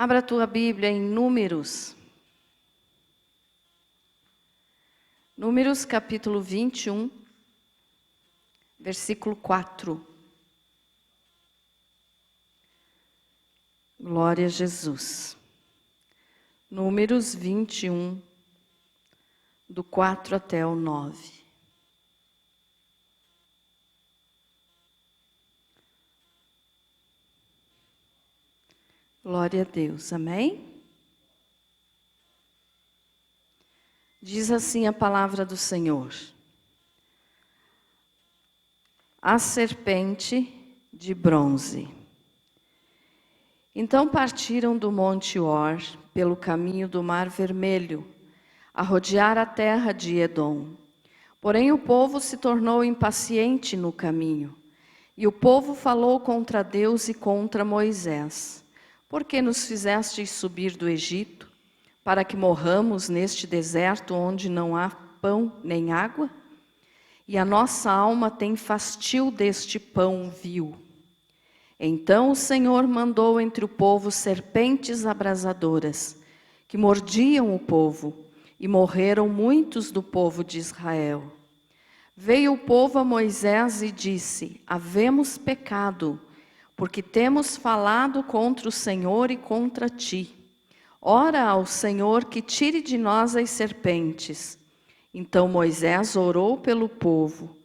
Abra a tua Bíblia em Números. Números capítulo 21, versículo 4. Glória a Jesus. Números 21, do 4 até o 9. Glória a Deus, amém? Diz assim a palavra do Senhor. A serpente de bronze. Então partiram do monte Or, pelo caminho do Mar Vermelho, a rodear a terra de Edom. Porém o povo se tornou impaciente no caminho, e o povo falou contra Deus e contra Moisés. Por que nos fizestes subir do Egito, para que morramos neste deserto onde não há pão nem água? E a nossa alma tem fastio deste pão vil. Então o Senhor mandou entre o povo serpentes abrasadoras, que mordiam o povo, e morreram muitos do povo de Israel. Veio o povo a Moisés e disse: havemos pecado, porque temos falado contra o Senhor e contra ti. Ora ao Senhor que tire de nós as serpentes. Então Moisés orou pelo povo.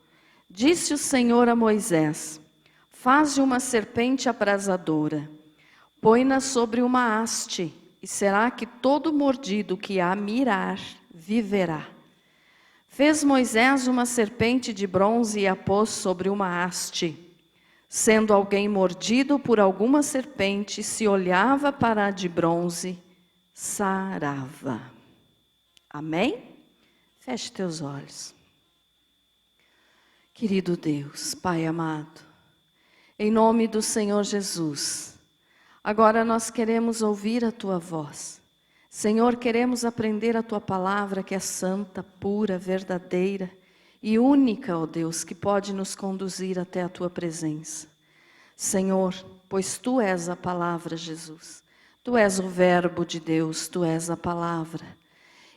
Disse o Senhor a Moisés: faze uma serpente abrasadora, põe-na sobre uma haste, e será que todo mordido que a mirar viverá. Fez Moisés uma serpente de bronze e a pôs sobre uma haste. Sendo alguém mordido por alguma serpente, se olhava para a de bronze, sarava. Amém? Feche teus olhos. Querido Deus, Pai amado, em nome do Senhor Jesus, agora nós queremos ouvir a Tua voz. Senhor, queremos aprender a Tua palavra que é santa, pura, verdadeira e única, ó Deus, que pode nos conduzir até a Tua presença. Senhor, pois Tu és a palavra, Jesus. Tu és o verbo de Deus, Tu és a palavra.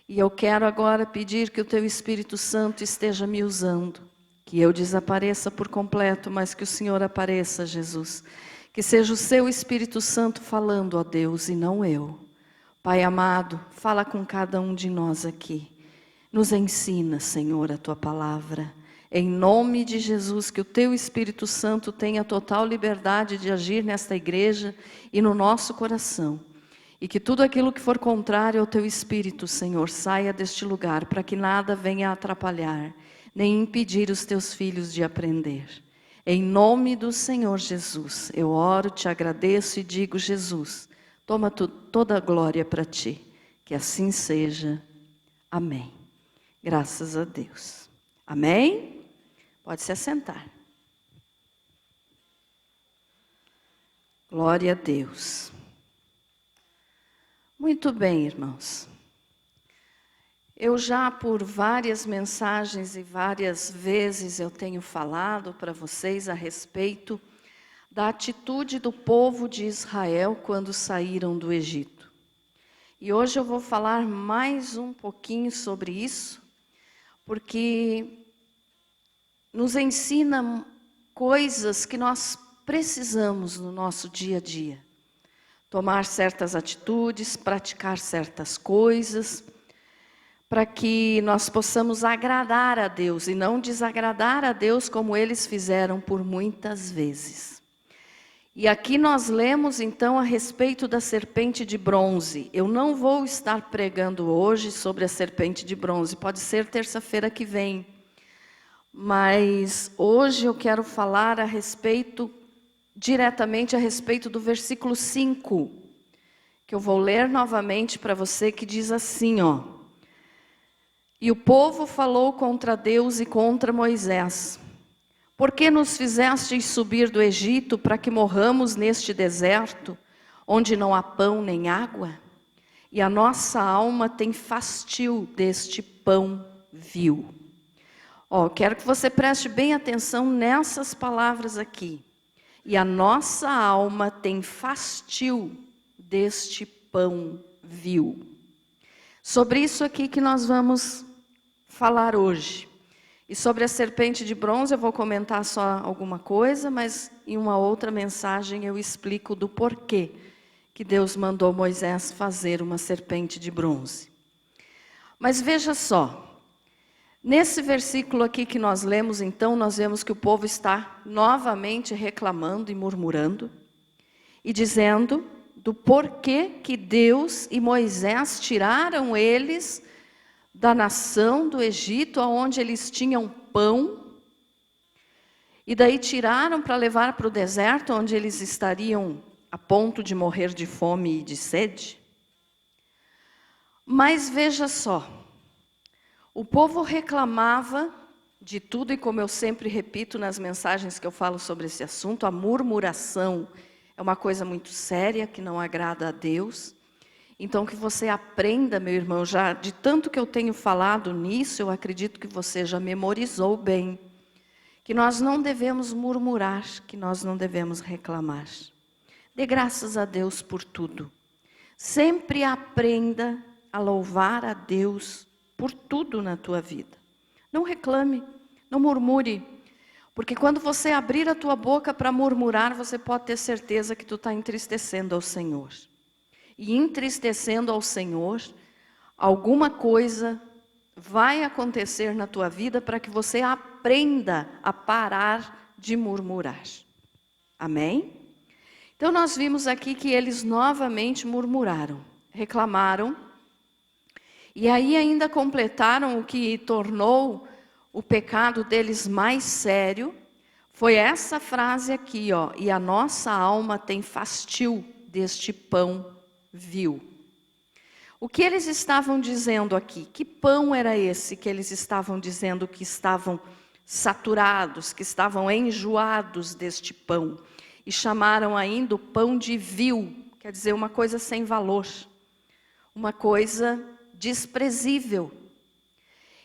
E eu quero agora pedir que o Teu Espírito Santo esteja me usando. Que eu desapareça por completo, mas que o Senhor apareça, Jesus. Que seja o Seu Espírito Santo falando, ó Deus, e não eu. Pai amado, fala com cada um de nós aqui. Nos ensina, Senhor, a Tua palavra. Em nome de Jesus, que o Teu Espírito Santo tenha total liberdade de agir nesta igreja e no nosso coração. E que tudo aquilo que for contrário ao Teu Espírito, Senhor, saia deste lugar, para que nada venha atrapalhar, nem impedir os Teus filhos de aprender. Em nome do Senhor Jesus, eu oro, te agradeço e digo: Jesus, toma toda a glória para Ti. Que assim seja. Amém. Graças a Deus. Amém? Pode se assentar. Glória a Deus. Muito bem, irmãos. Eu já por várias mensagens e várias vezes eu tenho falado para vocês a respeito da atitude do povo de Israel quando saíram do Egito. E hoje eu vou falar mais um pouquinho sobre isso, porque nos ensina coisas que nós precisamos no nosso dia a dia. Tomar certas atitudes, praticar certas coisas, para que nós possamos agradar a Deus e não desagradar a Deus como eles fizeram por muitas vezes. E aqui nós lemos então a respeito da serpente de bronze. Eu não vou estar pregando hoje sobre a serpente de bronze, pode ser terça-feira que vem. Mas hoje eu quero falar diretamente a respeito do versículo 5, que eu vou ler novamente para você, que diz assim, ó. E o povo falou contra Deus e contra Moisés. Por que nos fizestes subir do Egito para que morramos neste deserto, onde não há pão nem água? E a nossa alma tem fastio deste pão vil. Quero que você preste bem atenção nessas palavras aqui. E a nossa alma tem fastio deste pão vil. Sobre isso aqui que nós vamos falar hoje. E sobre a serpente de bronze eu vou comentar só alguma coisa, mas em uma outra mensagem eu explico do porquê que Deus mandou Moisés fazer uma serpente de bronze. Mas veja só, nesse versículo aqui que nós lemos, então, nós vemos que o povo está novamente reclamando e murmurando, e dizendo do porquê que Deus e Moisés tiraram eles da nação do Egito, onde eles tinham pão, e daí tiraram para levar para o deserto, onde eles estariam a ponto de morrer de fome e de sede. Mas veja só, o povo reclamava de tudo, e como eu sempre repito nas mensagens que eu falo sobre esse assunto, a murmuração é uma coisa muito séria, que não agrada a Deus. Então, que você aprenda, meu irmão, já de tanto que eu tenho falado nisso, eu acredito que você já memorizou bem, que nós não devemos murmurar, que nós não devemos reclamar. Dê graças a Deus por tudo. Sempre aprenda a louvar a Deus por tudo na tua vida. Não reclame, não murmure, porque quando você abrir a tua boca para murmurar, você pode ter certeza que tu está entristecendo ao Senhor. E entristecendo ao Senhor, alguma coisa vai acontecer na tua vida para que você aprenda a parar de murmurar. Amém? Então nós vimos aqui que eles novamente murmuraram, reclamaram, e aí ainda completaram o que tornou o pecado deles mais sério, foi essa frase aqui, ó, e a nossa alma tem fastio deste pão vil. O que eles estavam dizendo aqui? Que pão era esse que eles estavam dizendo que estavam saturados, que estavam enjoados deste pão? E chamaram ainda o pão de vil, quer dizer, uma coisa sem valor, uma coisa desprezível.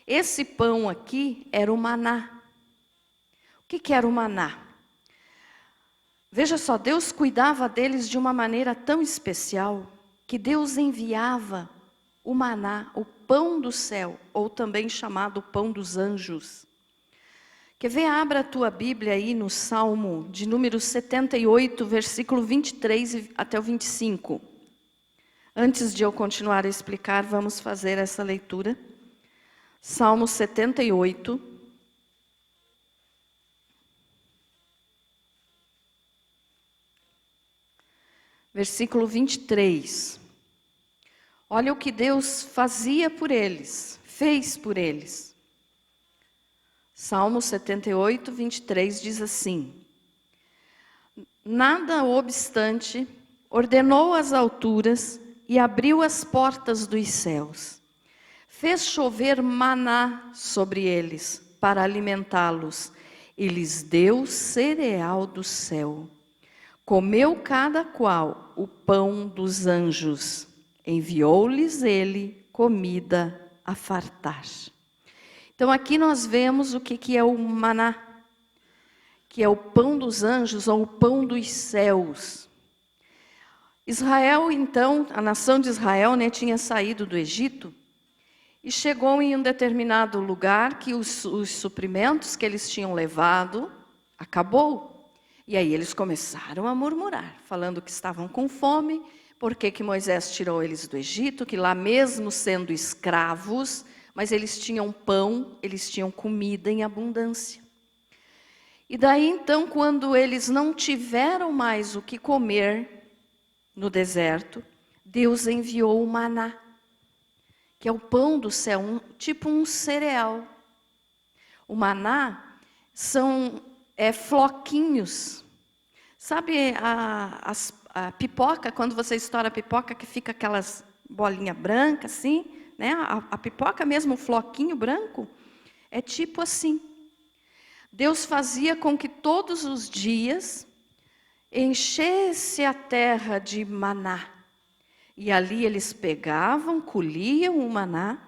Esse pão aqui era o maná. O que era o maná? Veja só, Deus cuidava deles de uma maneira tão especial, que Deus enviava o maná, o pão do céu, ou também chamado pão dos anjos. Quer ver? Abra a tua Bíblia aí no Salmo de número 78, versículo 23 até o 25. Antes de eu continuar a explicar, vamos fazer essa leitura. Salmo 78. Versículo 23. Olha o que Deus fazia por eles, fez por eles. Salmo 78, 23 diz assim: Nada obstante, ordenou as alturas e abriu as portas dos céus. Fez chover maná sobre eles para alimentá-los e lhes deu cereal do céu. Comeu cada qual o pão dos anjos. Enviou-lhes ele comida a fartar. Então aqui nós vemos o que é o maná, que é o pão dos anjos ou o pão dos céus. Israel, então, a nação de Israel, né, tinha saído do Egito e chegou em um determinado lugar que os suprimentos que eles tinham levado acabou. E aí eles começaram a murmurar, falando que estavam com fome. Por que Moisés tirou eles do Egito, que lá mesmo sendo escravos, mas eles tinham pão, eles tinham comida em abundância. E daí então, quando eles não tiveram mais o que comer no deserto, Deus enviou o maná, que é o pão do céu, tipo um cereal. O maná são floquinhos. Sabe a pipoca, quando você estoura a pipoca, que fica aquelas bolinhas brancas assim, né? A pipoca mesmo, o floquinho branco, é tipo assim. Deus fazia com que todos os dias enchesse a terra de maná. E ali eles pegavam, colhiam o maná,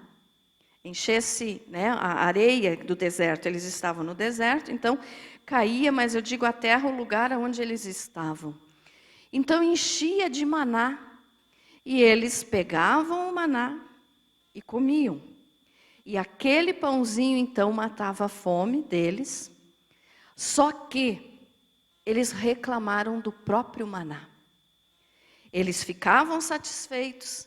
enchesse, né, a areia do deserto, eles estavam no deserto, então caía, mas eu digo a terra, o lugar onde eles estavam. Então enchia de maná E eles pegavam o maná e comiam. E aquele pãozinho, então, matava a fome deles. Só que eles reclamaram do próprio maná. Eles ficavam satisfeitos.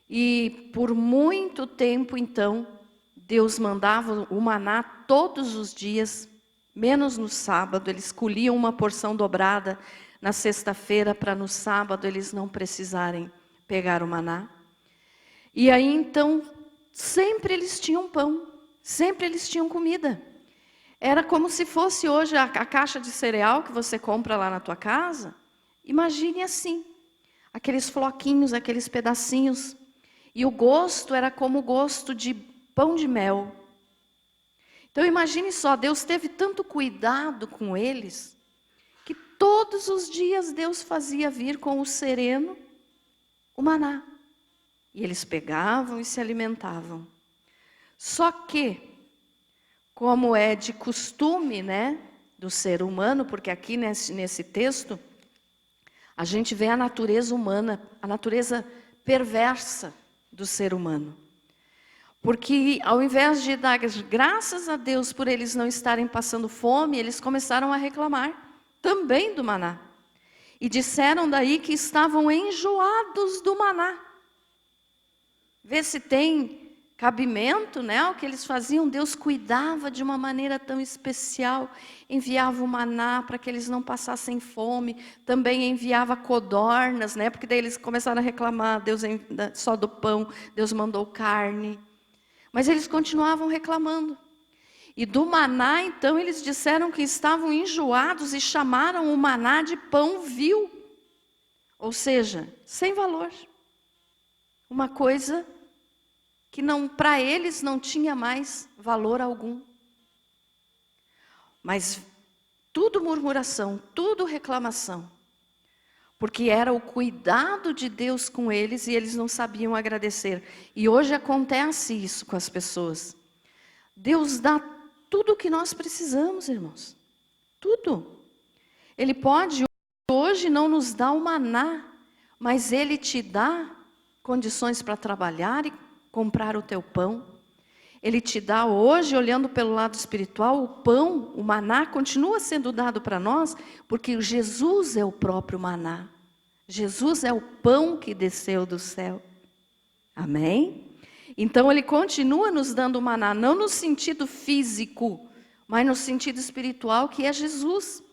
E por muito tempo, então, Deus mandava o maná todos os dias, menos no sábado. Eles colhiam uma porção dobrada na sexta-feira, para no sábado eles não precisarem pegar o maná. E aí, então, sempre eles tinham pão, sempre eles tinham comida. Era como se fosse hoje a caixa de cereal que você compra lá na tua casa. Imagine assim, aqueles floquinhos, aqueles pedacinhos. E o gosto era como o gosto de pão de mel. Então imagine só, Deus teve tanto cuidado com eles, que todos os dias Deus fazia vir com o sereno o maná. E eles pegavam e se alimentavam. Só que, como é de costume, né, do ser humano, porque aqui nesse texto, a gente vê a natureza humana, a natureza perversa do ser humano. Porque ao invés de dar graças a Deus por eles não estarem passando fome, eles começaram a reclamar também do maná. E disseram daí que estavam enjoados do maná. Vê se tem cabimento, né? O que eles faziam, Deus cuidava de uma maneira tão especial, enviava o maná para que eles não passassem fome, também enviava codornas, né? Porque daí eles começaram a reclamar, Deus só do pão, Deus mandou carne. Mas eles continuavam reclamando. E do maná, então, eles disseram que estavam enjoados e chamaram o maná de pão vil. Ou seja, sem valor. Uma coisa que para eles não tinha mais valor algum. Mas tudo murmuração, tudo reclamação. Porque era o cuidado de Deus com eles e eles não sabiam agradecer. E hoje acontece isso com as pessoas. Deus dá tudo o que nós precisamos, irmãos. Tudo. Ele pode hoje não nos dar o maná, mas Ele te dá condições para trabalhar e comprar o teu pão. Ele te dá hoje, olhando pelo lado espiritual, o pão, o maná continua sendo dado para nós, porque Jesus é o próprio maná. Jesus é o pão que desceu do céu. Amém? Então Ele continua nos dando o maná, não no sentido físico, mas no sentido espiritual, que é Jesus.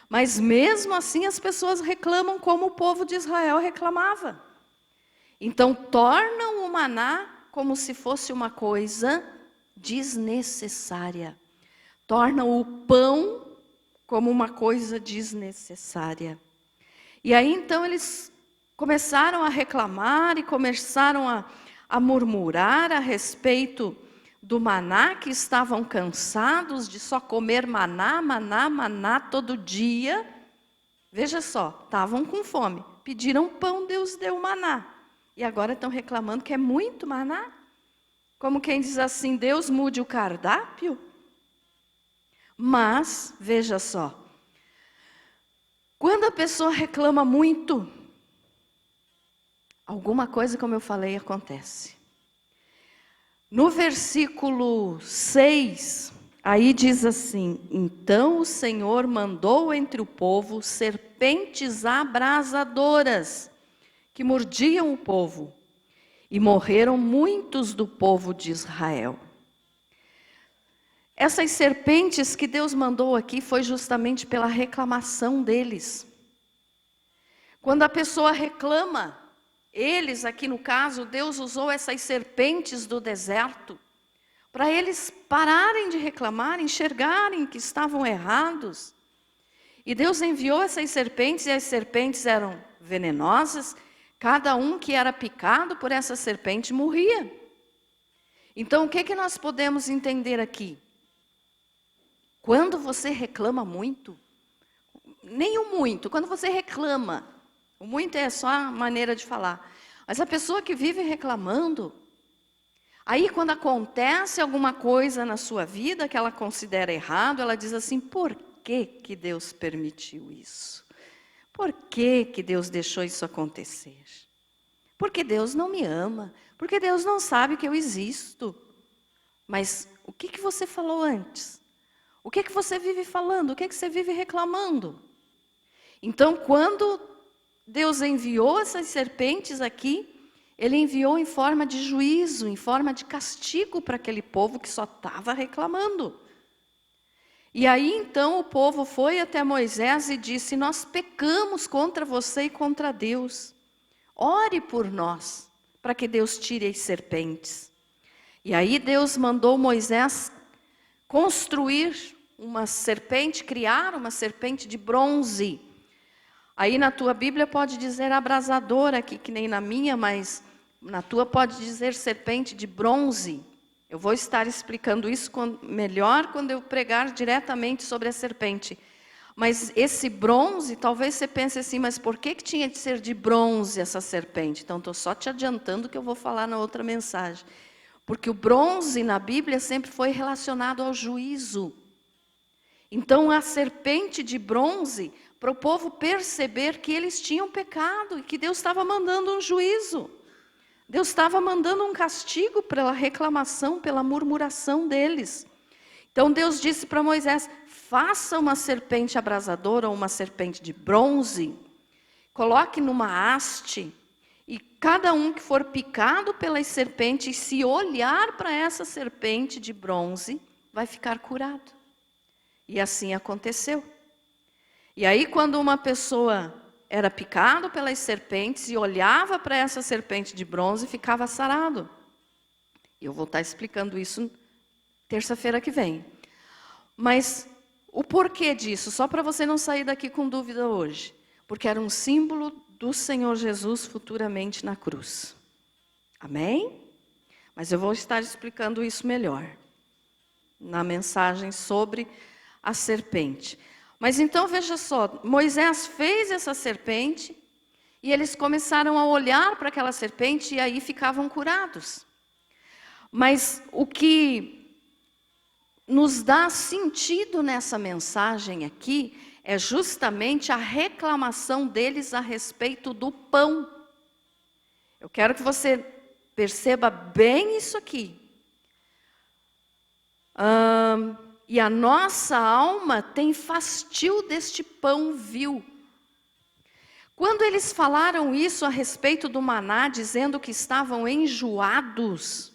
Mas mesmo assim as pessoas reclamam como o povo de Israel reclamava. Então tornam o maná como se fosse uma coisa desnecessária. Tornam o pão como uma coisa desnecessária. E aí então eles começaram a reclamar e começaram a murmurar a respeito do maná, que estavam cansados de só comer maná, maná, maná todo dia. Veja só, estavam com fome, pediram pão, Deus deu maná. E agora estão reclamando que é muito maná. Como quem diz assim, Deus mude o cardápio. Mas, veja só, quando a pessoa reclama muito, alguma coisa, como eu falei, acontece. No versículo 6, aí diz assim: então o Senhor mandou entre o povo serpentes abrasadoras, que mordiam o povo, e morreram muitos do povo de Israel. Essas serpentes que Deus mandou aqui foi justamente pela reclamação deles. Quando a pessoa reclama, eles, aqui no caso, Deus usou essas serpentes do deserto para eles pararem de reclamar, enxergarem que estavam errados. E Deus enviou essas serpentes, e as serpentes eram venenosas. Cada um que era picado por essa serpente morria. Então, o que nós podemos entender aqui? Quando você reclama muito, nem o muito, quando você reclama, o muito é só a maneira de falar, mas a pessoa que vive reclamando, aí quando acontece alguma coisa na sua vida que ela considera errado, ela diz assim: por que que Deus permitiu isso? Por que que Deus deixou isso acontecer? Porque Deus não me ama, porque Deus não sabe que eu existo. Mas o que você falou antes? O que você vive falando? O que você vive reclamando? Então, quando Deus enviou essas serpentes aqui, Ele enviou em forma de juízo, em forma de castigo para aquele povo que só estava reclamando. E aí, então, o povo foi até Moisés e disse: nós pecamos contra você e contra Deus. Ore por nós, para que Deus tire as serpentes. E aí Deus mandou Moisés construir uma serpente, criar uma serpente de bronze. Aí na tua Bíblia pode dizer abrasadora aqui, que nem na minha, mas na tua pode dizer serpente de bronze. Eu vou estar explicando isso melhor quando eu pregar diretamente sobre a serpente. Mas esse bronze, talvez você pense assim, mas por que tinha de ser de bronze essa serpente? Então estou só te adiantando que eu vou falar na outra mensagem. Porque o bronze na Bíblia sempre foi relacionado ao juízo. Então a serpente de bronze, para o povo perceber que eles tinham pecado e que Deus estava mandando um juízo. Deus estava mandando um castigo pela reclamação, pela murmuração deles. Então Deus disse para Moisés: faça uma serpente abrasadora ou uma serpente de bronze, coloque numa haste, e cada um que for picado pelas serpentes, se olhar para essa serpente de bronze, vai ficar curado. E assim aconteceu. E aí, quando uma pessoa era picado pelas serpentes e olhava para essa serpente de bronze, ficava sarado. Eu vou estar explicando isso terça-feira que vem. Mas o porquê disso? Só para você não sair daqui com dúvida hoje. Porque era um símbolo do Senhor Jesus futuramente na cruz. Amém? Mas eu vou estar explicando isso melhor na mensagem sobre a serpente. Mas então veja só, Moisés fez essa serpente e eles começaram a olhar para aquela serpente e aí ficavam curados. Mas o que nos dá sentido nessa mensagem aqui é justamente a reclamação deles a respeito do pão. Eu quero que você perceba bem isso aqui. E a nossa alma tem fastio deste pão vil. Quando eles falaram isso a respeito do maná, dizendo que estavam enjoados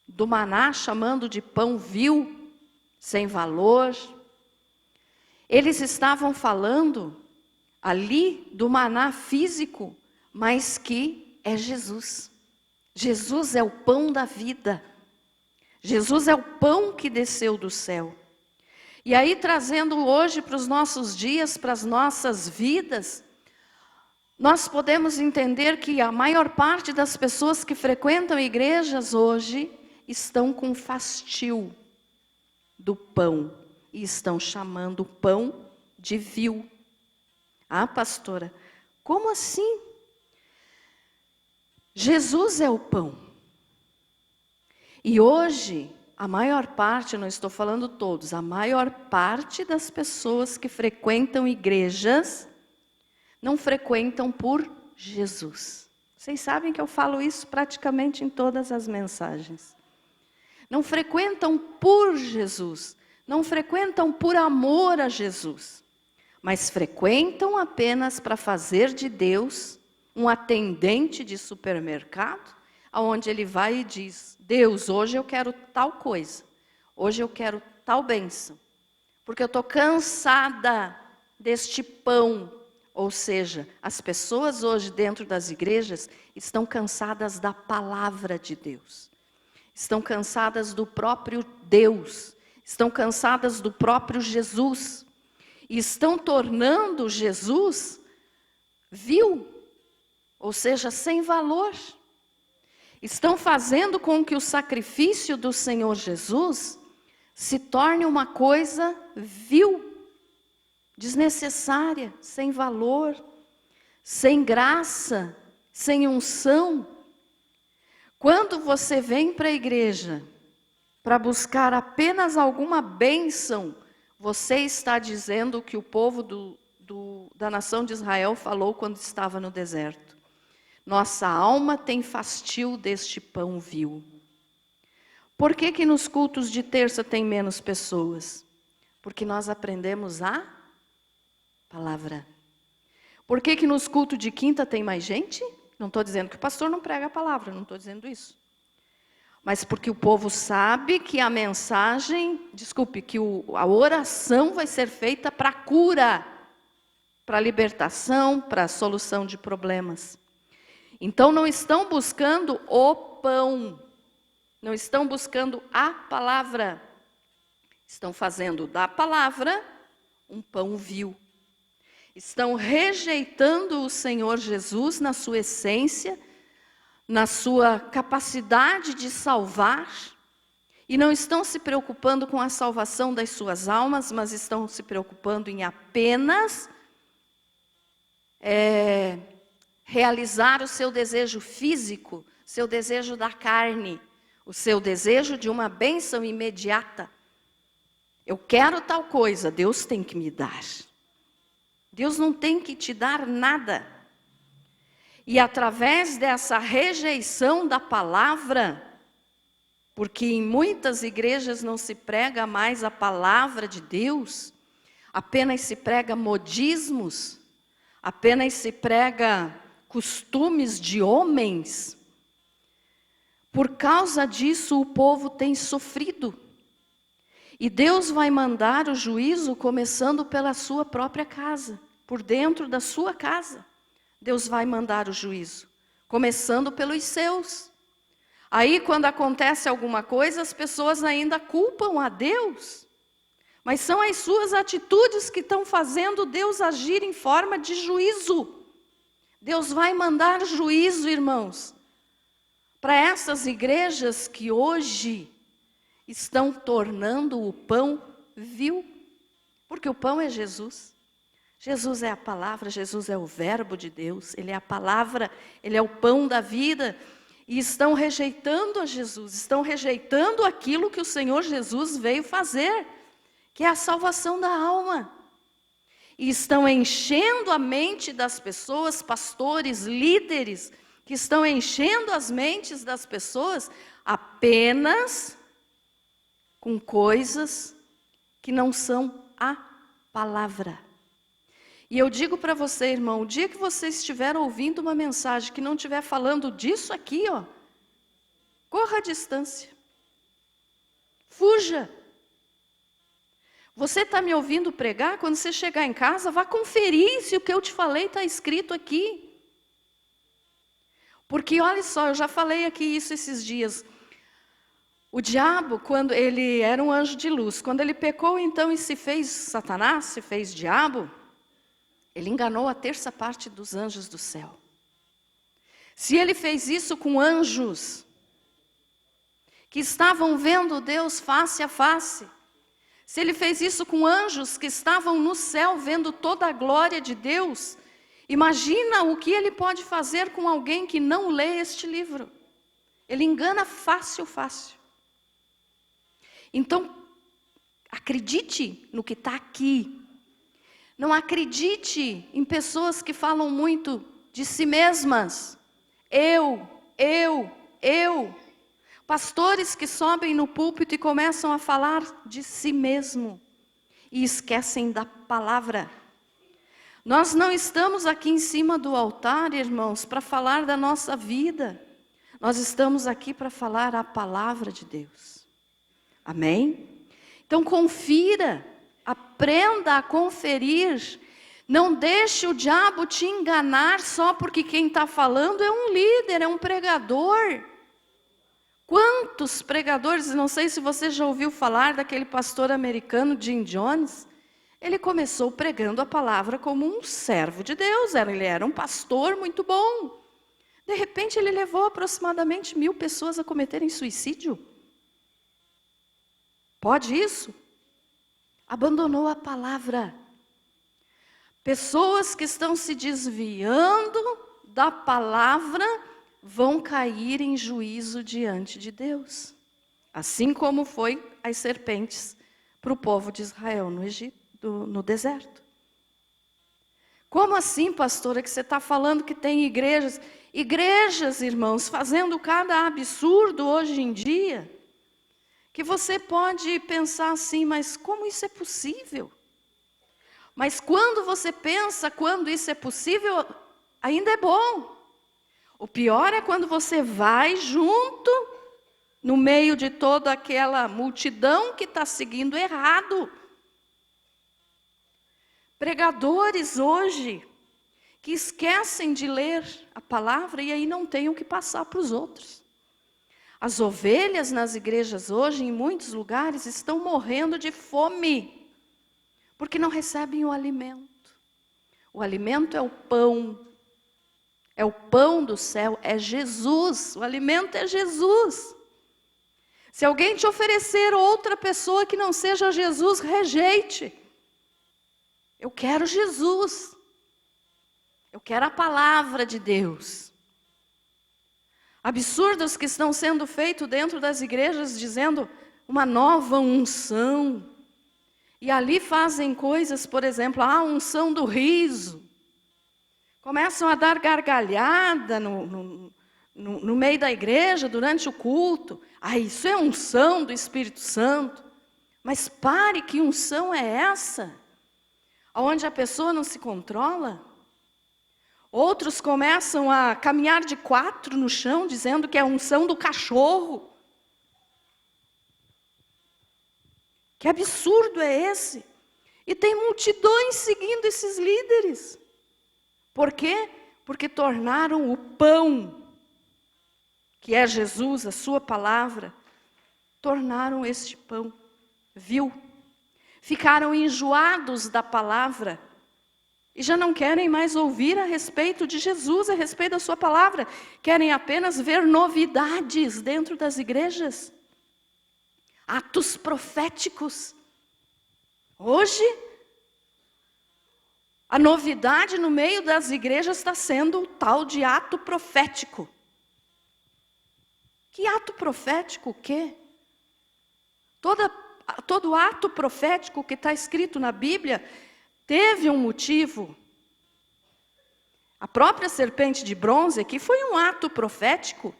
do maná, chamando de pão vil, sem valor, eles estavam falando ali do maná físico, mas que é Jesus. Jesus é o pão da vida. Jesus é o pão que desceu do céu. E aí, trazendo hoje para os nossos dias, para as nossas vidas, nós podemos entender que a maior parte das pessoas que frequentam igrejas hoje estão com fastio do pão e estão chamando o pão de vil. Ah, pastora, como assim? Jesus é o pão. E hoje, a maior parte, não estou falando todos, a maior parte das pessoas que frequentam igrejas não frequentam por Jesus. Vocês sabem que eu falo isso praticamente em todas as mensagens. Não frequentam por Jesus, não frequentam por amor a Jesus, mas frequentam apenas para fazer de Deus um atendente de supermercado, onde ele vai e diz: Deus, hoje eu quero tal coisa, hoje eu quero tal bênção, porque eu estou cansada deste pão. Ou seja, as pessoas hoje dentro das igrejas estão cansadas da palavra de Deus, estão cansadas do próprio Deus, estão cansadas do próprio Jesus, e estão tornando Jesus vil, ou seja, sem valor. Estão fazendo com que o sacrifício do Senhor Jesus se torne uma coisa vil, desnecessária, sem valor, sem graça, sem unção. Quando você vem para a igreja para buscar apenas alguma bênção, você está dizendo o que o povo da nação de Israel falou quando estava no deserto. Nossa alma tem fastio deste pão vil. Por que que nos cultos de terça tem menos pessoas? Porque nós aprendemos a palavra. Por que que nos cultos de quinta tem mais gente? Não estou dizendo que o pastor não prega a palavra, não estou dizendo isso. Mas porque o povo sabe que a mensagem, que a oração vai ser feita para cura, para libertação, para solução de problemas. Então não estão buscando o pão, não estão buscando a palavra, estão fazendo da palavra um pão vil. Estão rejeitando o Senhor Jesus na sua essência, na sua capacidade de salvar, e não estão se preocupando com a salvação das suas almas, mas estão se preocupando em apenas realizar o seu desejo físico, seu desejo da carne, o seu desejo de uma bênção imediata. Eu quero tal coisa, Deus tem que me dar. Deus não tem que te dar nada. E através dessa rejeição da palavra, porque em muitas igrejas não se prega mais a palavra de Deus, apenas se prega modismos, apenas se prega costumes de homens. Por causa disso o povo tem sofrido. E Deus vai mandar o juízo começando pela sua própria casa, por dentro da sua casa. Deus vai mandar o juízo, começando pelos seus. Aí, quando acontece alguma coisa, as pessoas ainda culpam a Deus. Mas são as suas atitudes que estão fazendo Deus agir em forma de juízo. Deus vai mandar juízo, irmãos, para essas igrejas que hoje estão tornando o pão vil. Porque o pão é Jesus. Jesus é a palavra, Jesus é o verbo de Deus, Ele é a palavra, Ele é o pão da vida. E estão rejeitando a Jesus, estão rejeitando aquilo que o Senhor Jesus veio fazer, que é a salvação da alma. E estão enchendo a mente das pessoas, pastores, líderes, que estão enchendo as mentes das pessoas apenas com coisas que não são a palavra. E eu digo para você, irmão, o dia que você estiver ouvindo uma mensagem que não estiver falando disso aqui, ó, corra à distância. Fuja. Você está me ouvindo pregar? Quando você chegar em casa, vá conferir se o que eu te falei está escrito aqui. Porque olha só, eu já falei aqui isso esses dias. O diabo, quando ele era um anjo de luz, quando ele pecou então e se fez Satanás, se fez diabo, ele enganou a terça parte dos anjos do céu. Se ele fez isso com anjos que estavam vendo Deus face a face, se ele fez isso com anjos que estavam no céu vendo toda a glória de Deus, imagina o que ele pode fazer com alguém que não lê este livro. Ele engana fácil. Então, acredite no que está aqui. Não acredite em pessoas que falam muito de si mesmas. Eu. Pastores que sobem no púlpito e começam a falar de si mesmo e esquecem da palavra. Nós não estamos aqui em cima do altar, irmãos, para falar da nossa vida. Nós estamos aqui para falar a palavra de Deus. Amém? Então confira, aprenda a conferir. Não deixe o diabo te enganar só porque quem está falando é um líder, é um pregador. Quantos pregadores, não sei se você já ouviu falar daquele pastor americano, Jim Jones. Ele começou pregando a palavra como um servo de Deus, ele era um pastor muito bom. De repente ele levou aproximadamente 1000 pessoas a cometerem suicídio. Pode isso? Abandonou a palavra. Pessoas que estão se desviando da palavra vão cair em juízo diante de Deus. Assim como foi as serpentes para o povo de Israel no Egito, no deserto. Como assim, pastora, que você está falando que tem igrejas? Igrejas, irmãos, fazendo cada absurdo hoje em dia, que você pode pensar assim, mas como isso é possível? Mas quando você pensa quando isso é possível, ainda é bom. O pior é quando você vai junto, no meio de toda aquela multidão que está seguindo errado. Pregadores hoje, que esquecem de ler a palavra e aí não têm o que passar para os outros. As ovelhas nas igrejas hoje, em muitos lugares, estão morrendo de fome, porque não recebem o alimento. O alimento é o pão do céu, é Jesus, o alimento é Jesus. Se alguém te oferecer outra pessoa que não seja Jesus, rejeite. Eu quero Jesus. Eu quero a palavra de Deus. Absurdos que estão sendo feitos dentro das igrejas, dizendo uma nova unção. E ali fazem coisas, por exemplo, a unção do riso. Começam a dar gargalhada no meio da igreja, durante o culto. Isso é unção do Espírito Santo. Mas pare, que unção é essa? Onde a pessoa não se controla? Outros começam a caminhar de 4 no chão, dizendo que é a unção do cachorro. Que absurdo é esse? E tem multidões seguindo esses líderes. Por quê? Porque tornaram o pão, que é Jesus, a sua palavra, tornaram este pão vil. Ficaram enjoados da palavra. E já não querem mais ouvir a respeito de Jesus, a respeito da sua palavra. Querem apenas ver novidades dentro das igrejas. Atos proféticos. Hoje, a novidade no meio das igrejas está sendo o tal de ato profético. Que ato profético o quê? Todo ato profético que está escrito na Bíblia teve um motivo. A própria serpente de bronze aqui foi um ato profético,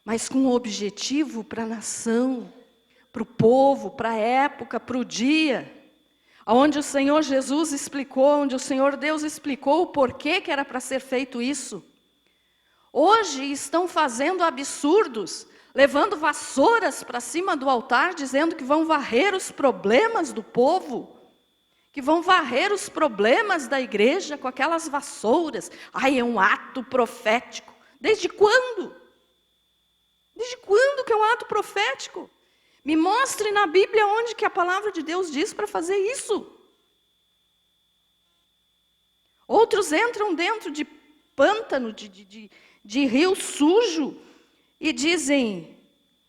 mas com um objetivo para a nação, para o povo, para a época, para o dia, onde o Senhor Jesus explicou, onde o Senhor Deus explicou o porquê que era para ser feito isso. Hoje estão fazendo absurdos, levando vassouras para cima do altar, dizendo que vão varrer os problemas do povo, que vão varrer os problemas da igreja com aquelas vassouras. É um ato profético. Desde quando? Desde quando que é um ato profético? Me mostre na Bíblia onde que a palavra de Deus diz para fazer isso. Outros entram dentro de pântano, de rio sujo, e dizem,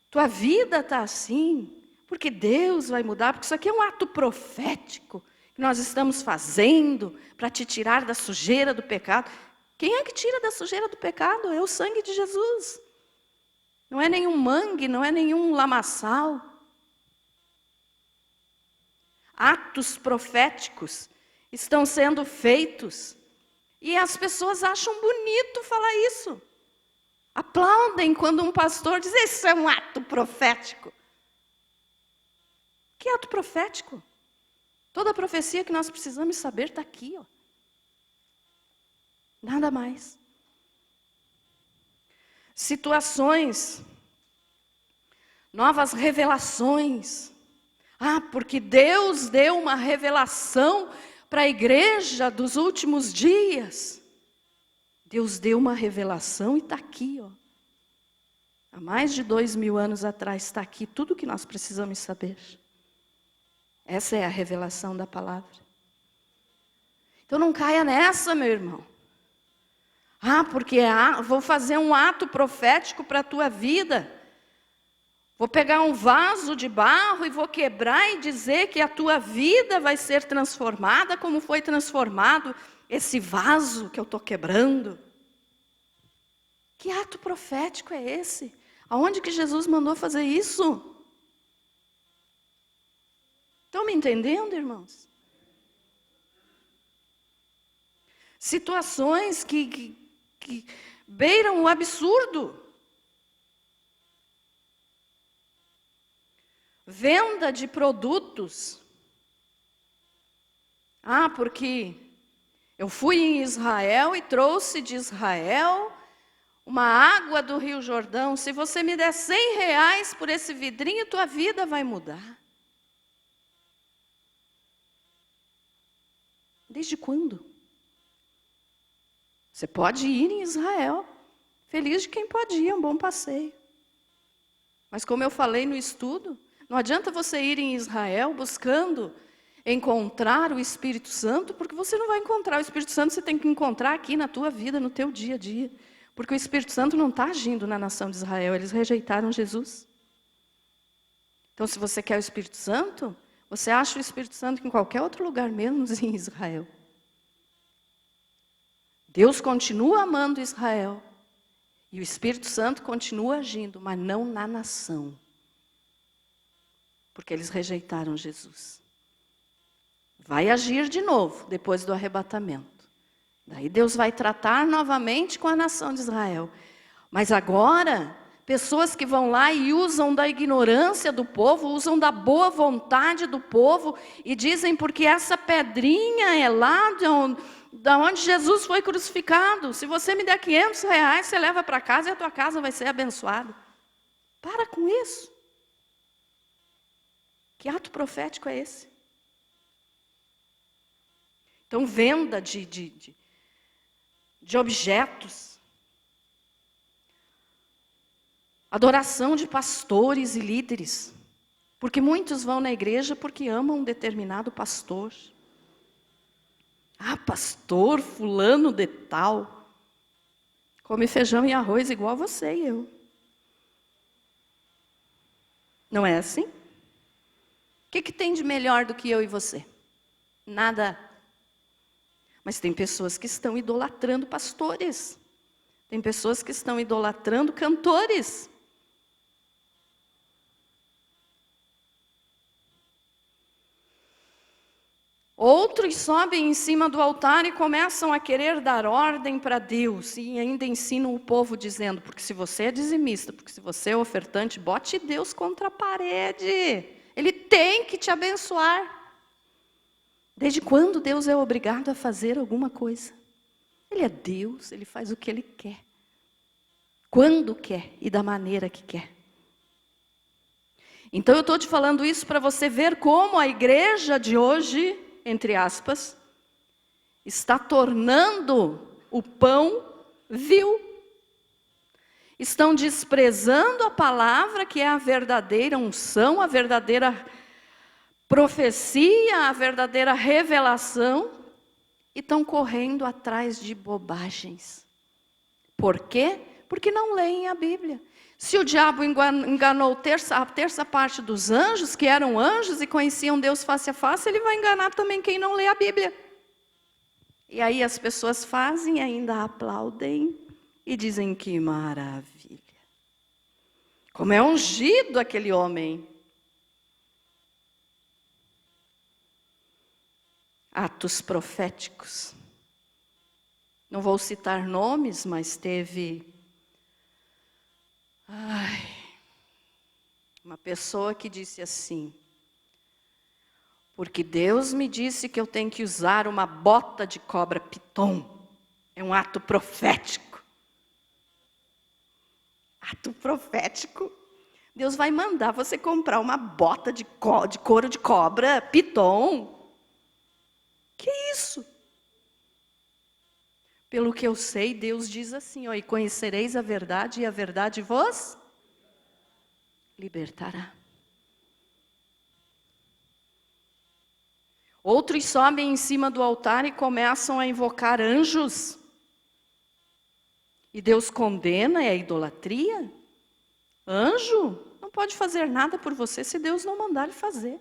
tua vida está assim, porque Deus vai mudar, porque isso aqui é um ato profético, que nós estamos fazendo para te tirar da sujeira do pecado. Quem é que tira da sujeira do pecado? É o sangue de Jesus. Não é nenhum mangue, não é nenhum lamaçal. Atos proféticos estão sendo feitos. E as pessoas acham bonito falar isso. Aplaudem quando um pastor diz, isso é um ato profético. Que ato profético? Toda a profecia que nós precisamos saber está aqui, ó. Nada mais. Situações, novas revelações. Porque Deus deu uma revelação para a igreja dos últimos dias. Deus deu uma revelação e está aqui, ó. Há mais de 2000 anos atrás está aqui tudo o que nós precisamos saber. Essa é a revelação da palavra. Então não caia nessa, meu irmão. Porque vou fazer um ato profético para a tua vida. Vou pegar um vaso de barro e vou quebrar e dizer que a tua vida vai ser transformada como foi transformado esse vaso que eu estou quebrando. Que ato profético é esse? Aonde que Jesus mandou fazer isso? Estão me entendendo, irmãos? Situações que que beiram o absurdo. Venda de produtos. Porque eu fui em Israel e trouxe de Israel uma água do Rio Jordão. Se você me der R$100 por esse vidrinho, tua vida vai mudar. Desde quando? Você pode ir em Israel. Feliz de quem pode ir, é um bom passeio. Mas como eu falei no estudo, não adianta você ir em Israel buscando encontrar o Espírito Santo, porque você não vai encontrar o Espírito Santo, você tem que encontrar aqui na tua vida, no teu dia a dia. Porque o Espírito Santo não está agindo na nação de Israel, eles rejeitaram Jesus. Então, se você quer o Espírito Santo, você acha o Espírito Santo em qualquer outro lugar, menos em Israel. Deus continua amando Israel, e o Espírito Santo continua agindo, mas não na nação. Porque eles rejeitaram Jesus. Vai agir de novo, depois do arrebatamento. Daí Deus vai tratar novamente com a nação de Israel. Mas agora, pessoas que vão lá e usam da ignorância do povo, usam da boa vontade do povo, e dizem porque essa pedrinha é lá de onde Jesus foi crucificado. Se você me der R$500, você leva para casa e a tua casa vai ser abençoada. Para com isso. Que ato profético é esse? Então, venda de objetos. Adoração de pastores e líderes. Porque muitos vão na igreja porque amam um determinado pastor. Pastor fulano de tal. Come feijão e arroz igual você e eu. Não é assim? O que tem de melhor do que eu e você? Nada. Mas tem pessoas que estão idolatrando pastores. Tem pessoas que estão idolatrando cantores. Outros sobem em cima do altar e começam a querer dar ordem para Deus. E ainda ensinam o povo dizendo, porque se você é dizimista, porque se você é ofertante, bote Deus contra a parede. Ele tem que te abençoar. Desde quando Deus é obrigado a fazer alguma coisa? Ele é Deus, Ele faz o que Ele quer. Quando quer e da maneira que quer. Então eu estou te falando isso para você ver como a igreja de hoje, entre aspas, está tornando o pão vil. Estão desprezando a palavra que é a verdadeira unção, a verdadeira profecia, a verdadeira revelação, e estão correndo atrás de bobagens. Por quê? Porque não leem a Bíblia. Se o diabo enganou a terça parte dos anjos, que eram anjos e conheciam Deus face a face, ele vai enganar também quem não lê a Bíblia. E aí as pessoas fazem, ainda aplaudem e dizem que maravilha. Como é ungido aquele homem. Atos proféticos. Não vou citar nomes, mas teve uma pessoa que disse assim: porque Deus me disse que eu tenho que usar uma bota de cobra piton. É um ato profético. Ato profético? Deus vai mandar você comprar uma bota de couro de cobra piton. Que isso? Pelo que eu sei, Deus diz assim, e conhecereis a verdade, e a verdade vos libertará. Outros sobem em cima do altar e começam a invocar anjos. E Deus condena, é a idolatria. Anjo não pode fazer nada por você se Deus não mandar ele fazer.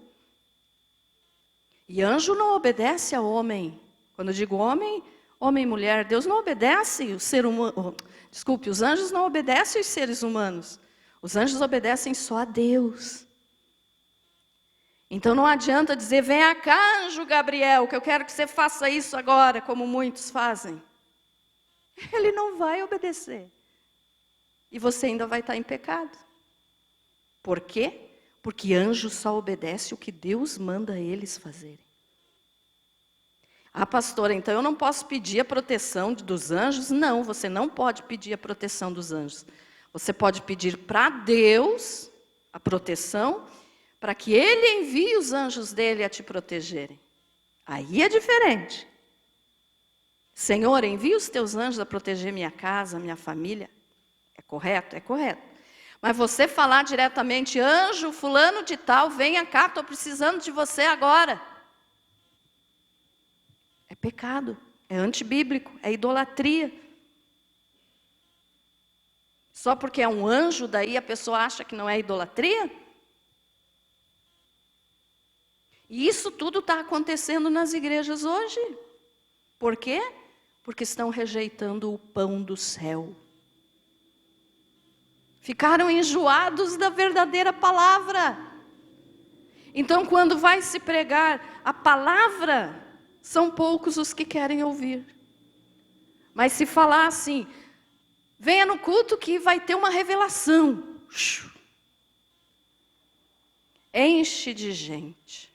E anjo não obedece a homem. Quando eu digo homem, homem e mulher, Deus não obedece o ser humano. Desculpe, os anjos não obedecem os seres humanos. Os anjos obedecem só a Deus. Então não adianta dizer, vem cá, anjo Gabriel, que eu quero que você faça isso agora, como muitos fazem. ele não vai obedecer. E você ainda vai estar em pecado. Por quê? Porque anjo só obedece o que Deus manda eles fazerem. Ah, pastora, então eu não posso pedir a proteção dos anjos? Não, você não pode pedir a proteção dos anjos. Você pode pedir para Deus a proteção, para que Ele envie os anjos dele a te protegerem. Aí é diferente. Senhor, envia os teus anjos a proteger minha casa, minha família. É correto? É correto. Mas você falar diretamente, anjo, fulano de tal, venha cá, estou precisando de você agora. É pecado, é antibíblico, é idolatria. Só porque é um anjo, daí a pessoa acha que não é idolatria? E isso tudo está acontecendo nas igrejas hoje. Por quê? Porque estão rejeitando o pão do céu. Ficaram enjoados da verdadeira palavra. Então, quando vai se pregar a palavra, são poucos os que querem ouvir. Mas se falar assim, venha no culto que vai ter uma revelação. Enche de gente.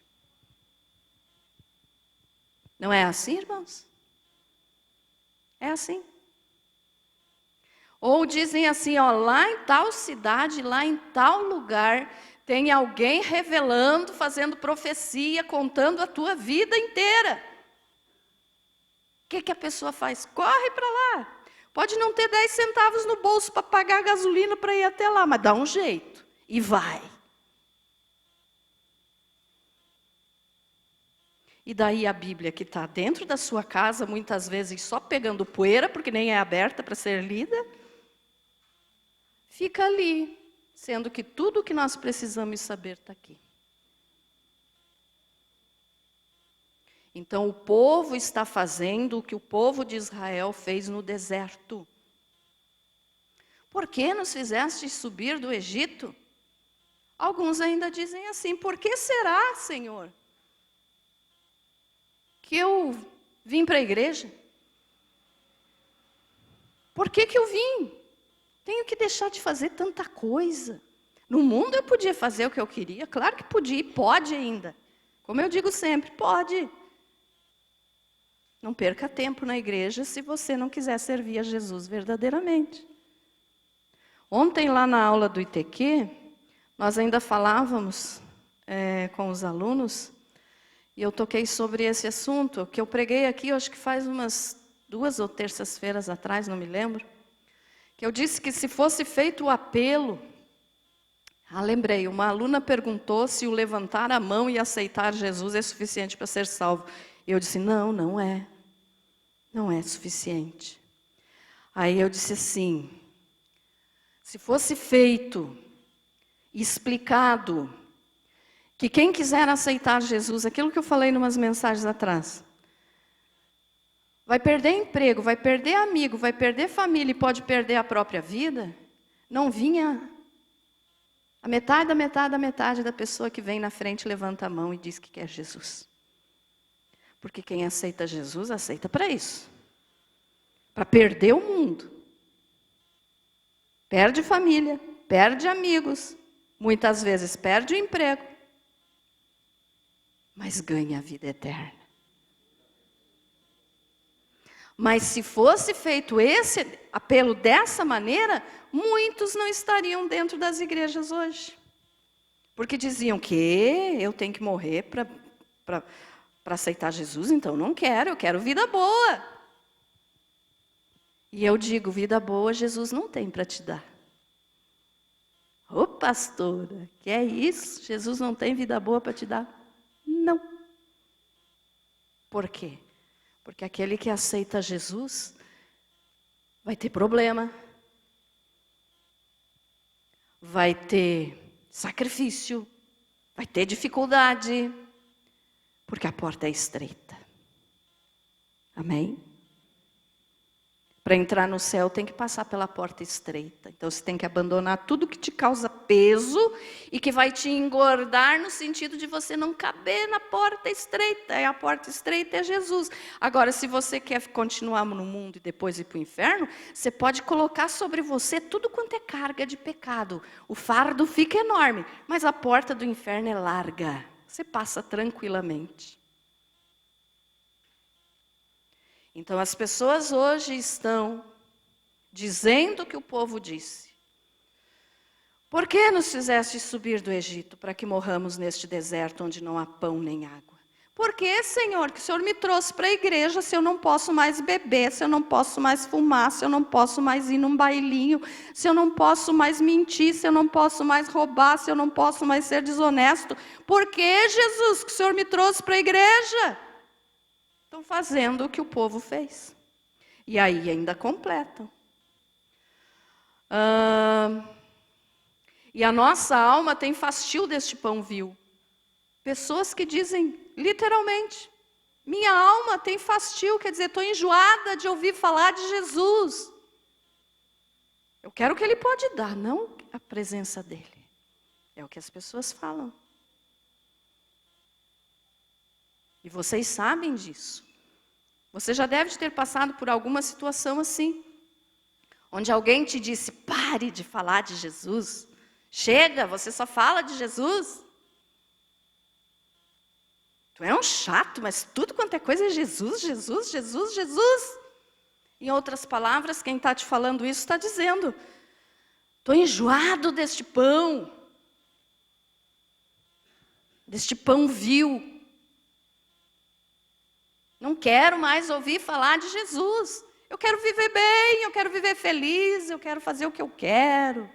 Não é assim, irmãos? É assim. Ou dizem assim, ó, lá em tal cidade, lá em tal lugar, tem alguém revelando, fazendo profecia, contando a tua vida inteira. O que a pessoa faz? Corre para lá. Pode não ter 10 centavos no bolso para pagar a gasolina para ir até lá, mas dá um jeito. E vai. E daí a Bíblia que está dentro da sua casa, muitas vezes só pegando poeira, porque nem é aberta para ser lida, fica ali, sendo que tudo o que nós precisamos saber está aqui. Então o povo está fazendo o que o povo de Israel fez no deserto. Por que nos fizeste subir do Egito? Alguns ainda dizem assim, por que será, Senhor, que eu vim para a igreja? Por que eu vim? Tenho que deixar de fazer tanta coisa. No mundo eu podia fazer o que eu queria, claro que podia e pode ainda. Como eu digo sempre, pode. Não perca tempo na igreja se você não quiser servir a Jesus verdadeiramente. Ontem lá na aula do ITQ, nós ainda falávamos com os alunos, e eu toquei sobre esse assunto, que eu preguei aqui, eu acho que faz umas 2 ou terças-feiras atrás, não me lembro, que eu disse que se fosse feito o apelo, lembrei, uma aluna perguntou se o levantar a mão e aceitar Jesus é suficiente para ser salvo. E eu disse, não, não é. Não é suficiente. Aí eu disse assim, se fosse feito, explicado, que quem quiser aceitar Jesus, aquilo que eu falei em umas mensagens atrás, vai perder emprego, vai perder amigo, vai perder família e pode perder a própria vida, não vinha a metade da metade da metade da pessoa que vem na frente, levanta a mão e diz que quer Jesus. Porque quem aceita Jesus, aceita para isso. Para perder o mundo. Perde família, perde amigos, muitas vezes perde o emprego, mas ganha a vida eterna. Mas se fosse feito esse apelo dessa maneira, muitos não estariam dentro das igrejas hoje. Porque diziam que eu tenho que morrer para aceitar Jesus, então não quero, eu quero vida boa. E eu digo, vida boa Jesus não tem para te dar. Ô pastora, que é isso? Jesus não tem vida boa para te dar? Não. Por quê? Porque aquele que aceita Jesus vai ter problema, vai ter sacrifício, vai ter dificuldade, porque a porta é estreita. Amém? Para entrar no céu tem que passar pela porta estreita. Então você tem que abandonar tudo que te causa peso e que vai te engordar no sentido de você não caber na porta estreita. E a porta estreita é Jesus. Agora, se você quer continuar no mundo e depois ir para o inferno, você pode colocar sobre você tudo quanto é carga de pecado. O fardo fica enorme, mas a porta do inferno é larga. Você passa tranquilamente. Então, as pessoas hoje estão dizendo o que o povo disse. Por que nos fizeste subir do Egito para que morramos neste deserto onde não há pão nem água? Por que, Senhor, que o Senhor me trouxe para a igreja se eu não posso mais beber, se eu não posso mais fumar, se eu não posso mais ir num bailinho, se eu não posso mais mentir, se eu não posso mais roubar, se eu não posso mais ser desonesto? Por que, Jesus, que o Senhor me trouxe para a igreja? Estão fazendo o que o povo fez. E aí ainda completam. E a nossa alma tem fastio deste pão vil. Pessoas que dizem, literalmente, minha alma tem fastio, quer dizer, estou enjoada de ouvir falar de Jesus. Eu quero o que Ele pode dar, não a presença dEle. É o que as pessoas falam. E vocês sabem disso. Você já deve ter passado por alguma situação assim, onde alguém te disse, pare de falar de Jesus. Chega, você só fala de Jesus. Tu é um chato, mas tudo quanto é coisa é Jesus, Jesus, Jesus, Jesus. Em outras palavras, quem está te falando isso está dizendo, estou enjoado deste pão vil. Não quero mais ouvir falar de Jesus. Eu quero viver bem, eu quero viver feliz, eu quero fazer o que eu quero.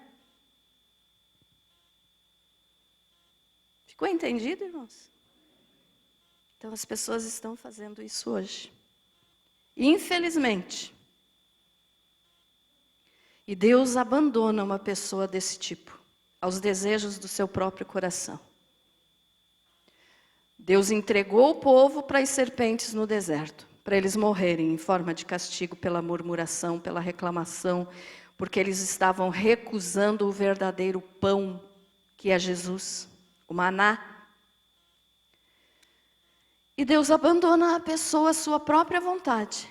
Ficou entendido, irmãos? Então as pessoas estão fazendo isso hoje. Infelizmente. E Deus abandona uma pessoa desse tipo, aos desejos do seu próprio coração. Deus entregou o povo para as serpentes no deserto, para eles morrerem em forma de castigo pela murmuração, pela reclamação, porque eles estavam recusando o verdadeiro pão, que é Jesus, o maná. E Deus abandona a pessoa à sua própria vontade.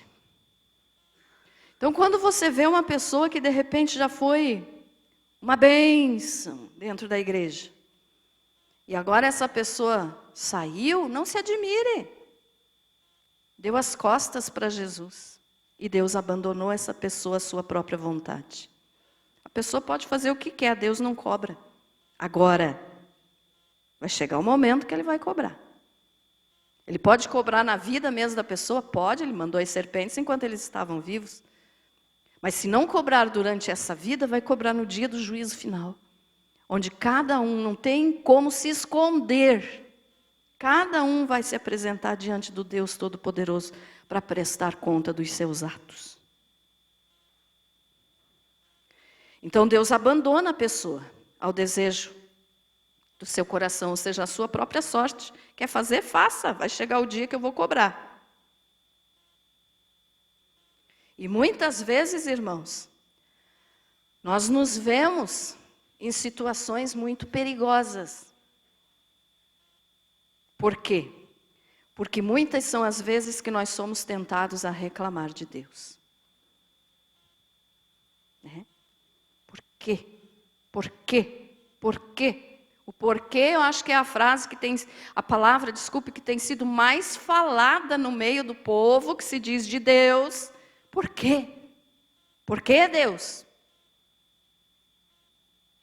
Então, quando você vê uma pessoa que de repente já foi uma bênção dentro da igreja, e agora essa pessoa saiu, não se admire. Deu as costas para Jesus. E Deus abandonou essa pessoa à sua própria vontade. A pessoa pode fazer o que quer, Deus não cobra. Agora, vai chegar o momento que Ele vai cobrar. Ele pode cobrar na vida mesmo da pessoa? Pode, Ele mandou as serpentes enquanto eles estavam vivos. Mas se não cobrar durante essa vida, vai cobrar no dia do juízo final. Onde cada um não tem como se esconder. Cada um vai se apresentar diante do Deus Todo-Poderoso para prestar conta dos seus atos. Então Deus abandona a pessoa ao desejo do seu coração, ou seja, a sua própria sorte. Quer fazer? Faça. Vai chegar o dia que eu vou cobrar. E muitas vezes, irmãos, nós nos vemos em situações muito perigosas. Por quê? Porque muitas são as vezes que nós somos tentados a reclamar de Deus. Por quê? Por quê? Por quê? O porquê, eu acho que é a frase que tem, a palavra, desculpe, que tem sido mais falada no meio do povo, que se diz de Deus. Por quê? Por que Deus?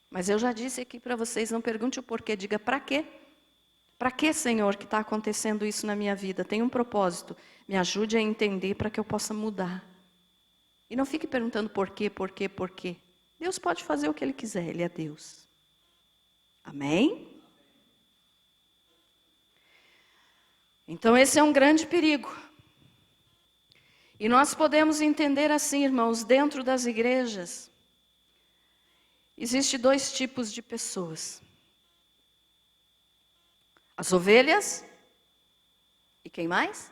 Mas eu já disse aqui para vocês, não pergunte o porquê, diga para quê? Para que, Senhor, que está acontecendo isso na minha vida? Tem um propósito. Me ajude a entender para que eu possa mudar. E não fique perguntando por quê, por quê, por quê. Deus pode fazer o que Ele quiser, Ele é Deus. Amém? Então esse é um grande perigo. E nós podemos entender assim, irmãos, dentro das igrejas, existem dois tipos de pessoas. As ovelhas e quem mais?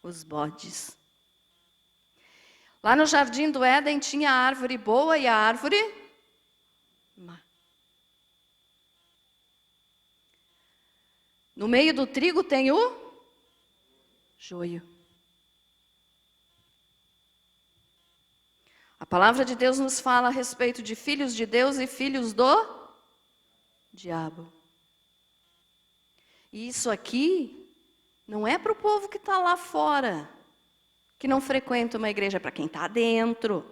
Os bodes. Lá no jardim do Éden tinha a árvore boa e a árvore má. No meio do trigo tem o joio. A palavra de Deus nos fala a respeito de filhos de Deus e filhos do diabo. E isso aqui não é para o povo que está lá fora, que não frequenta uma igreja, é para quem está dentro.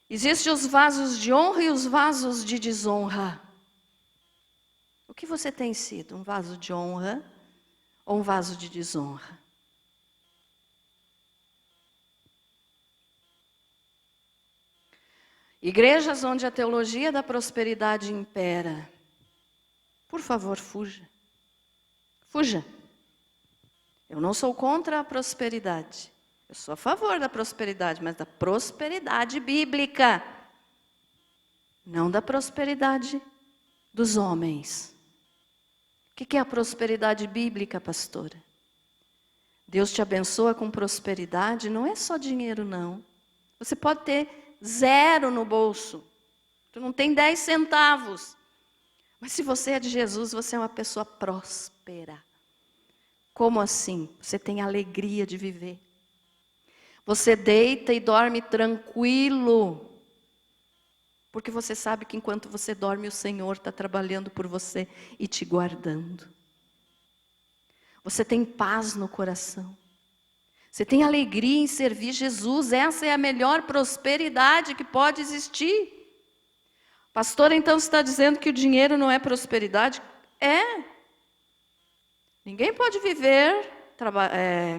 Existem os vasos de honra e os vasos de desonra. O que você tem sido? Um vaso de honra ou um vaso de desonra? Igrejas onde a teologia da prosperidade impera, por favor, fuja. Fuja. Eu não sou contra a prosperidade. Eu sou a favor da prosperidade, mas da prosperidade bíblica. Não da prosperidade dos homens. O que é a prosperidade bíblica, pastora? Deus te abençoa com prosperidade, não é só dinheiro, não. Você pode ter 0 no bolso. Tu não tem 10 centavos. Mas se você é de Jesus, você é uma pessoa próspera. Como assim? Você tem alegria de viver. Você deita e dorme tranquilo. Porque você sabe que enquanto você dorme, o Senhor está trabalhando por você e te guardando. Você tem paz no coração. Você tem alegria em servir Jesus. Essa é a melhor prosperidade que pode existir. Pastor, então você está dizendo que o dinheiro não é prosperidade? É. Ninguém pode viver,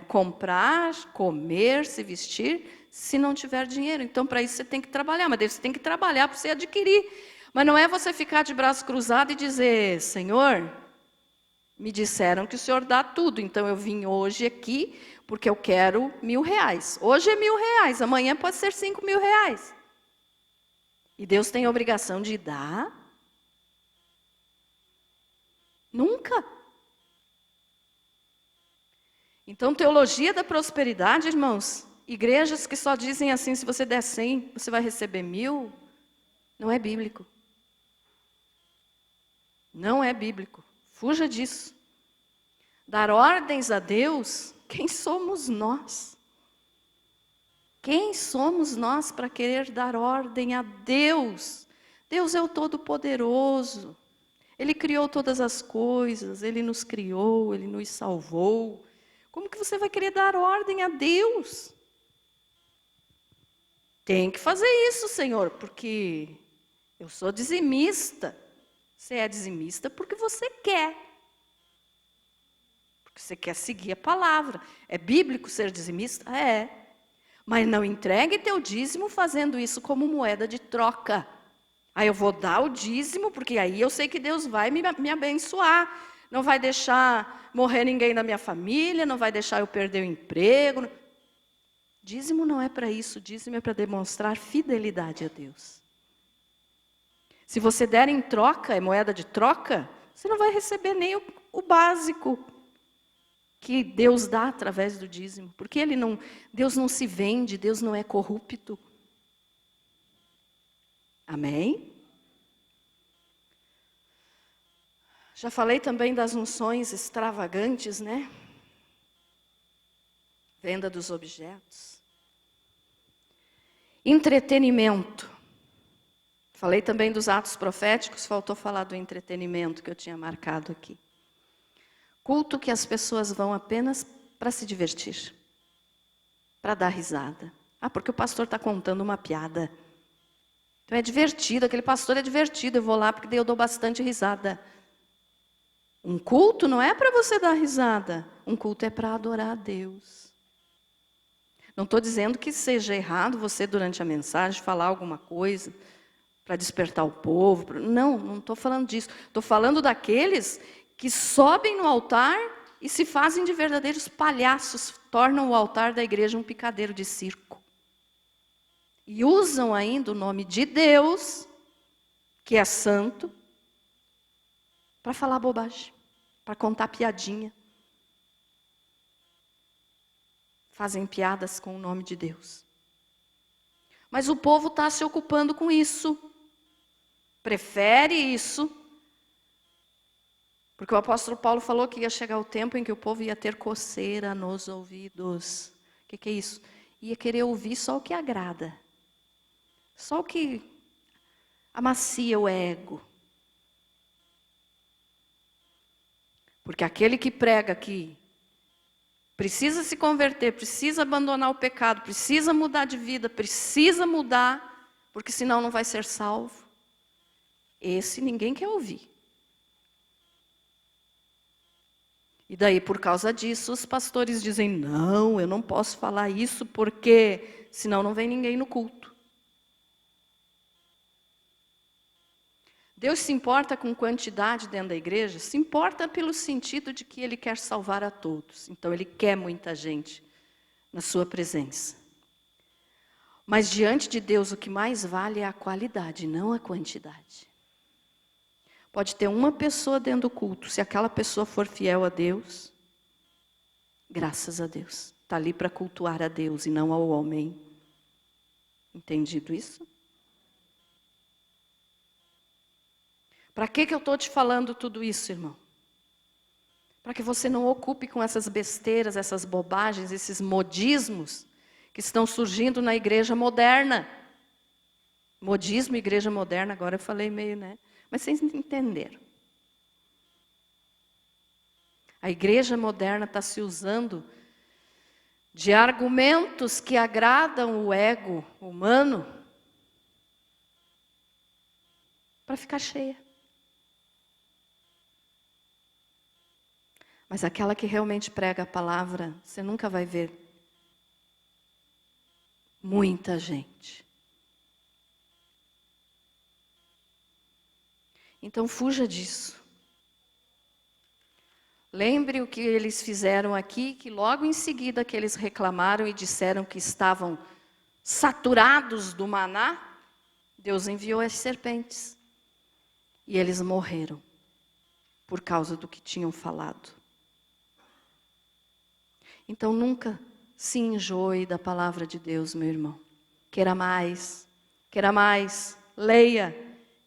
comprar, comer, se vestir, se não tiver dinheiro. Então, para isso você tem que trabalhar. Mas você tem que trabalhar para você adquirir. Mas não é você ficar de braço cruzado e dizer, Senhor, me disseram que o Senhor dá tudo. Então, eu vim hoje aqui porque eu quero R$1.000. Hoje é R$1.000, amanhã pode ser R$5.000. E Deus tem a obrigação de dar? Nunca. Então, teologia da prosperidade, irmãos, igrejas que só dizem assim, se você der 100, você vai receber 1.000, não é bíblico. Não é bíblico. Fuja disso. Dar ordens a Deus, quem somos nós? Quem somos nós para querer dar ordem a Deus? Deus é o Todo-Poderoso. Ele criou todas as coisas, Ele nos criou, Ele nos salvou. Como que você vai querer dar ordem a Deus? Tem que fazer isso, Senhor, porque eu sou dizimista. Você é dizimista porque você quer. Porque você quer seguir a palavra. É bíblico ser dizimista? É. Mas não entregue teu dízimo fazendo isso como moeda de troca. Aí eu vou dar o dízimo, porque aí eu sei que Deus vai me abençoar. Não vai deixar morrer ninguém da minha família, não vai deixar eu perder o emprego. Dízimo não é para isso, dízimo é para demonstrar fidelidade a Deus. Se você der em troca, é moeda de troca, você não vai receber nem o básico que Deus dá através do dízimo. Porque Deus não se vende, Deus não é corrupto. Amém? Já falei também das unções extravagantes, né? Venda dos objetos. Entretenimento. Falei também dos atos proféticos, faltou falar do entretenimento que eu tinha marcado aqui. Culto que as pessoas vão apenas para se divertir, para dar risada. Ah, porque o pastor está contando uma piada. Então é divertido, aquele pastor é divertido, eu vou lá porque daí eu dou bastante risada. Um culto não é para você dar risada, um culto é para adorar a Deus. Não estou dizendo que seja errado você, durante a mensagem, falar alguma coisa para despertar o povo. Não estou falando disso. Estou falando daqueles que sobem no altar e se fazem de verdadeiros palhaços, tornam o altar da igreja um picadeiro de circo. E usam ainda o nome de Deus, que é santo, para falar bobagem, para contar piadinha. fazem piadas com o nome de Deus. Mas o povo está se ocupando com isso. Prefere isso. Porque o apóstolo Paulo falou que ia chegar o tempo em que o povo ia ter coceira nos ouvidos. O que é isso? Ia querer ouvir só o que agrada. Só o que amacia o ego. Porque aquele que prega que precisa se converter, precisa abandonar o pecado, precisa mudar de vida, precisa mudar, porque senão não vai ser salvo. Esse ninguém quer ouvir. E daí, por causa disso, os pastores dizem, não, eu não posso falar isso, porque senão não vem ninguém no culto. Deus se importa com quantidade dentro da igreja? Se importa pelo sentido de que Ele quer salvar a todos. Então, Ele quer muita gente na sua presença. Mas diante de Deus, o que mais vale é a qualidade, não a quantidade. Pode ter uma pessoa dentro do culto, se aquela pessoa for fiel a Deus, graças a Deus. Está ali para cultuar a Deus e não ao homem. Entendido isso? Para que eu estou te falando tudo isso, irmão? Para que você não ocupe com essas besteiras, essas bobagens, esses modismos que estão surgindo na igreja moderna. Modismo, igreja moderna, agora eu falei meio, né? Mas vocês entenderam. A igreja moderna está se usando de argumentos que agradam o ego humano para ficar cheia. Mas aquela que realmente prega a palavra, você nunca vai ver muita gente. Então fuja disso. Lembre o que eles fizeram aqui, que logo em seguida que eles reclamaram e disseram que estavam saturados do maná, Deus enviou as serpentes. E eles morreram por causa do que tinham falado. Então nunca se enjoe da palavra de Deus, meu irmão. Queira mais, leia,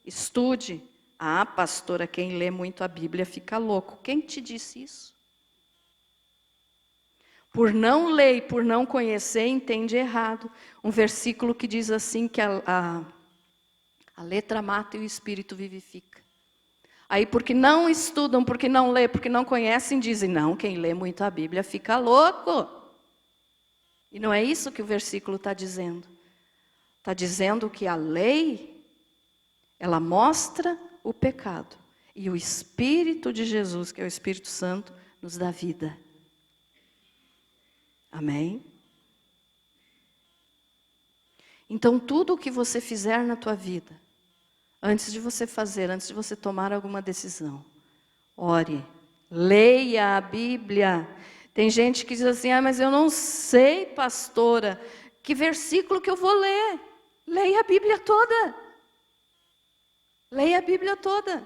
estude. Ah, pastora, quem lê muito a Bíblia fica louco. Quem te disse isso? Por não ler e por não conhecer, entende errado. Um versículo que diz assim que a letra mata e o espírito vivifica. Aí porque não estudam, porque não lê, porque não conhecem, dizem, não, quem lê muito a Bíblia fica louco. E não é isso que o versículo está dizendo. Está dizendo que a lei, ela mostra o pecado. E o Espírito de Jesus, que é o Espírito Santo, nos dá vida. Amém? Então, tudo o que você fizer na tua vida, antes de você tomar alguma decisão, ore, leia a Bíblia. Tem gente que diz assim, mas eu não sei, pastora, que versículo que eu vou ler? Leia a Bíblia toda. Leia a Bíblia toda.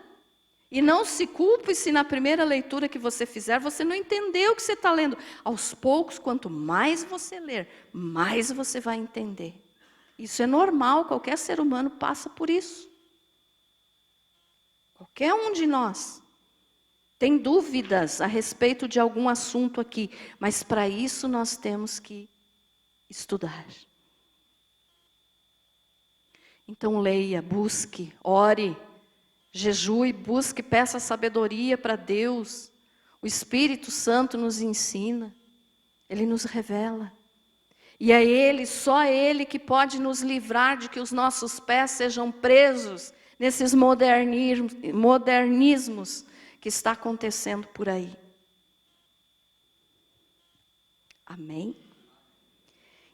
E não se culpe se na primeira leitura que você fizer, você não entendeu o que você está lendo. Aos poucos, quanto mais você ler, mais você vai entender. Isso é normal, qualquer ser humano passa por isso. Qualquer um de nós tem dúvidas a respeito de algum assunto aqui, mas para isso nós temos que estudar. Então leia, busque, ore, jejue, busque, peça sabedoria para Deus. O Espírito Santo nos ensina, Ele nos revela. E é Ele, só Ele que pode nos livrar de que os nossos pés sejam presos nesses modernismos que está acontecendo por aí. Amém?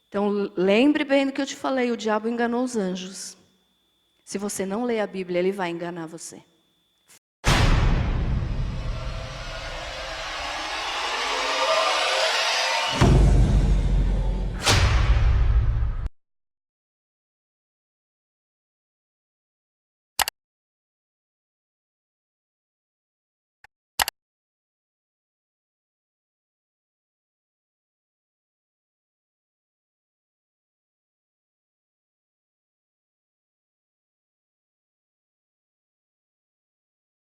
Então lembre bem do que eu te falei, o diabo enganou os anjos. Se você não lê a Bíblia, ele vai enganar você.